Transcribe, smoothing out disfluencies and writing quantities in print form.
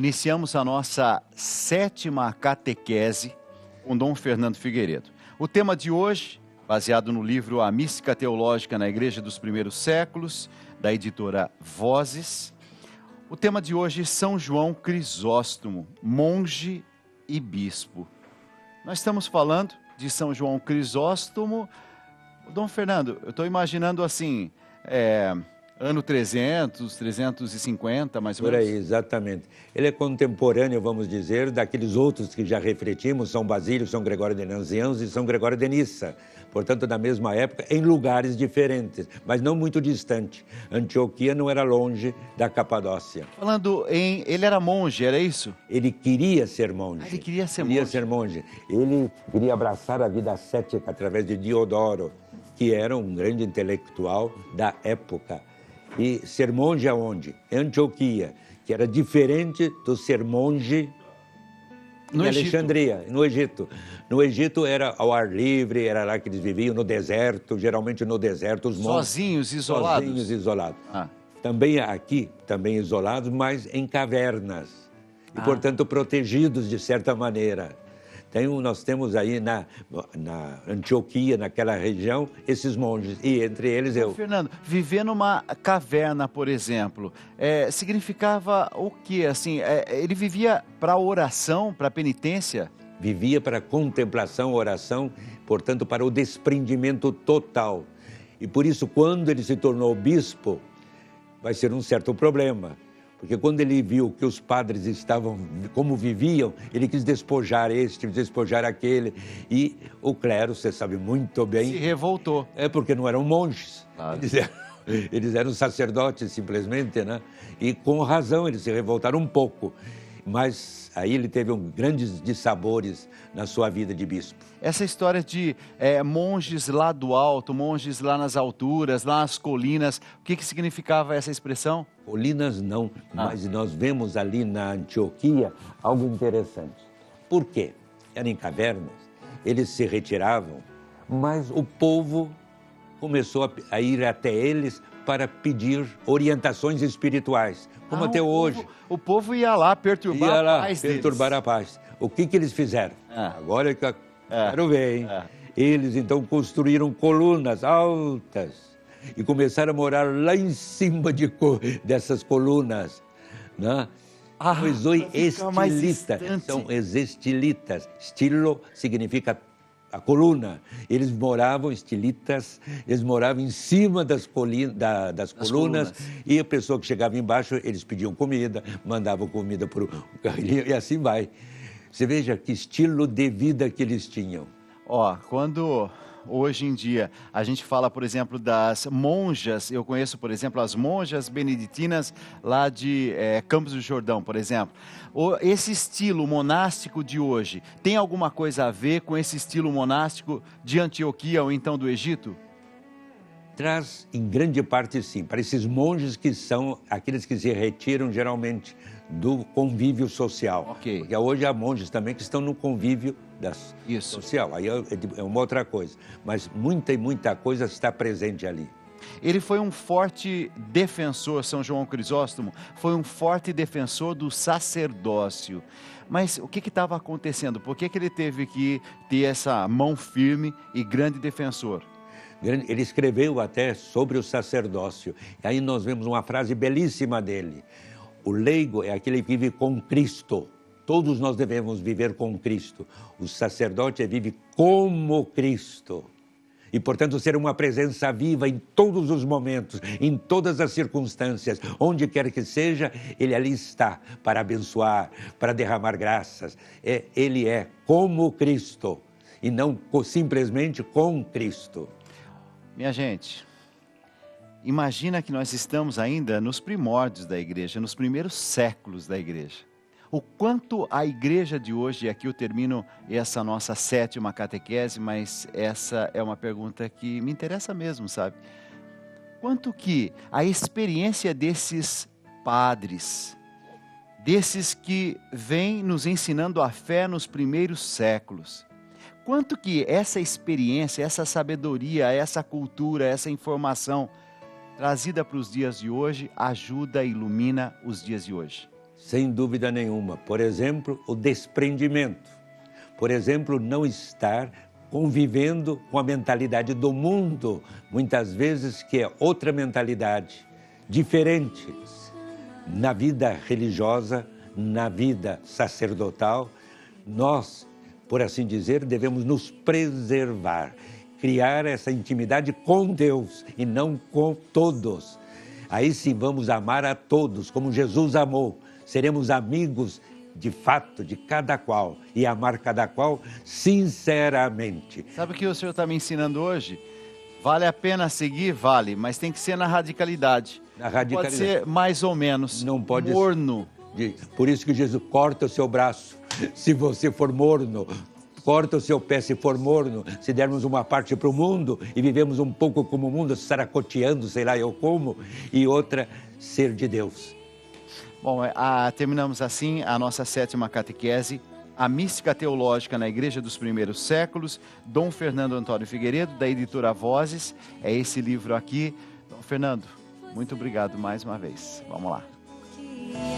Iniciamos a nossa 7ª catequese com Dom Fernando Figueiredo. O tema de hoje, baseado no livro A Mística Teológica na Igreja dos Primeiros Séculos, da editora Vozes. O tema de hoje, São João Crisóstomo, monge e bispo. Nós estamos falando de São João Crisóstomo. Dom Fernando, eu estou imaginando assim, ano 300, 350, mais ou menos. Por aí, exatamente. Ele é contemporâneo, vamos dizer, daqueles outros que já refletimos, São Basílio, São Gregório de Nazianzus e São Gregório de Nissa. Portanto, da mesma época, em lugares diferentes, mas não muito distante. Antioquia não era longe da Capadócia. Ele era monge, era isso? Ele queria ser monge. Ele queria ser monge. Ele queria abraçar a vida ascética através de Diodoro, que era um grande intelectual da época. E ser monge aonde? Em Antioquia, que era diferente do ser monge em Alexandria, no Egito. No Egito era ao ar livre, era lá que eles viviam, no deserto, geralmente no deserto, os monges. Sozinhos, isolados? Sozinhos, isolados. Também aqui, também isolados, mas em cavernas. E, portanto, protegidos de certa maneira. Nós temos aí na Antioquia, naquela região, esses monges, e entre eles eu. Fernando, viver numa caverna, por exemplo, significava o quê? Assim, ele vivia para oração, para penitência? Vivia para contemplação, oração, portanto, para o desprendimento total. E por isso, quando ele se tornou bispo, vai ser um certo problema. Porque quando ele viu que os padres estavam, como viviam, ele quis despojar este, despojar aquele. E o clero, você sabe muito bem... Se revoltou. Porque não eram monges. Claro. Eles eram sacerdotes, simplesmente, né? E com razão eles se revoltaram um pouco. Mas aí ele teve grandes dissabores na sua vida de bispo. Essa história de monges lá do alto, monges lá nas alturas, lá nas colinas, o que significava essa expressão? Colinas não, mas nós vemos ali na Antioquia algo interessante. Por quê? Eram em cavernas, eles se retiravam, mas o povo começou a ir até eles para pedir orientações espirituais, como até hoje. O povo ia lá perturbar a paz deles. Perturbar a paz. O que eles fizeram? Agora que eu quero ver, hein? Eles então construíram colunas altas e começaram a morar lá em cima dessas colunas, né? Pois hoje estilitas, são estilitas. Estilo significa a coluna. Eles moravam, estilitas, eles moravam em cima das colunas, e a pessoa que chegava embaixo, eles pediam comida, mandavam comida para o carrinho e assim vai. Você veja que estilo de vida que eles tinham. Quando hoje em dia a gente fala, por exemplo, das monjas, eu conheço, por exemplo, as monjas beneditinas lá de Campos do Jordão, por exemplo. Esse estilo monástico de hoje tem alguma coisa a ver com esse estilo monástico de Antioquia ou então do Egito? Traz, em grande parte, sim, para esses monges que são aqueles que se retiram geralmente do convívio social. Porque hoje há monges também que estão no convívio social, aí é uma outra coisa. Mas muita coisa está presente ali. Ele foi um forte defensor, São João Crisóstomo, foi um forte defensor do sacerdócio. Mas o que estava acontecendo? Por que ele teve que ter essa mão firme e grande defensor? Ele escreveu até sobre o sacerdócio. E aí nós vemos uma frase belíssima dele. O leigo é aquele que vive com Cristo. Todos nós devemos viver com Cristo. O sacerdote vive como Cristo. E, portanto, ser uma presença viva em todos os momentos, em todas as circunstâncias, onde quer que seja, ele ali está para abençoar, para derramar graças. Ele é como Cristo e não simplesmente com Cristo. Minha gente, imagina que nós estamos ainda nos primórdios da igreja, nos primeiros séculos da igreja. O quanto a igreja de hoje, e aqui eu termino essa nossa 7ª catequese, mas essa é uma pergunta que me interessa mesmo, sabe? Quanto que a experiência desses padres, desses que vêm nos ensinando a fé nos primeiros séculos, quanto que essa experiência, essa sabedoria, essa cultura, essa informação trazida para os dias de hoje ajuda e ilumina os dias de hoje? Sem dúvida nenhuma. Por exemplo, o desprendimento. Por exemplo, não estar convivendo com a mentalidade do mundo, muitas vezes que é outra mentalidade, diferente. Na vida religiosa, na vida sacerdotal, nós, por assim dizer, devemos nos preservar, criar essa intimidade com Deus e não com todos. Aí sim vamos amar a todos, como Jesus amou. Seremos amigos de fato de cada qual e amar cada qual sinceramente. Sabe o que o senhor está me ensinando hoje? Vale a pena seguir? Vale, mas tem que ser na radicalidade. Na radicalidade. Pode ser mais ou menos. Não pode morno. Por isso que Jesus corta o seu braço, se você for morno. Corta o seu pé se for morno. Se dermos uma parte para o mundo e vivemos um pouco como o mundo, saracoteando, sei lá eu como, e outra, ser de Deus. Bom, terminamos assim a nossa 7ª catequese, a mística teológica na Igreja dos Primeiros Séculos, Dom Fernando Antônio Figueiredo, da editora Vozes, é esse livro aqui. Dom Fernando, muito obrigado mais uma vez. Vamos lá.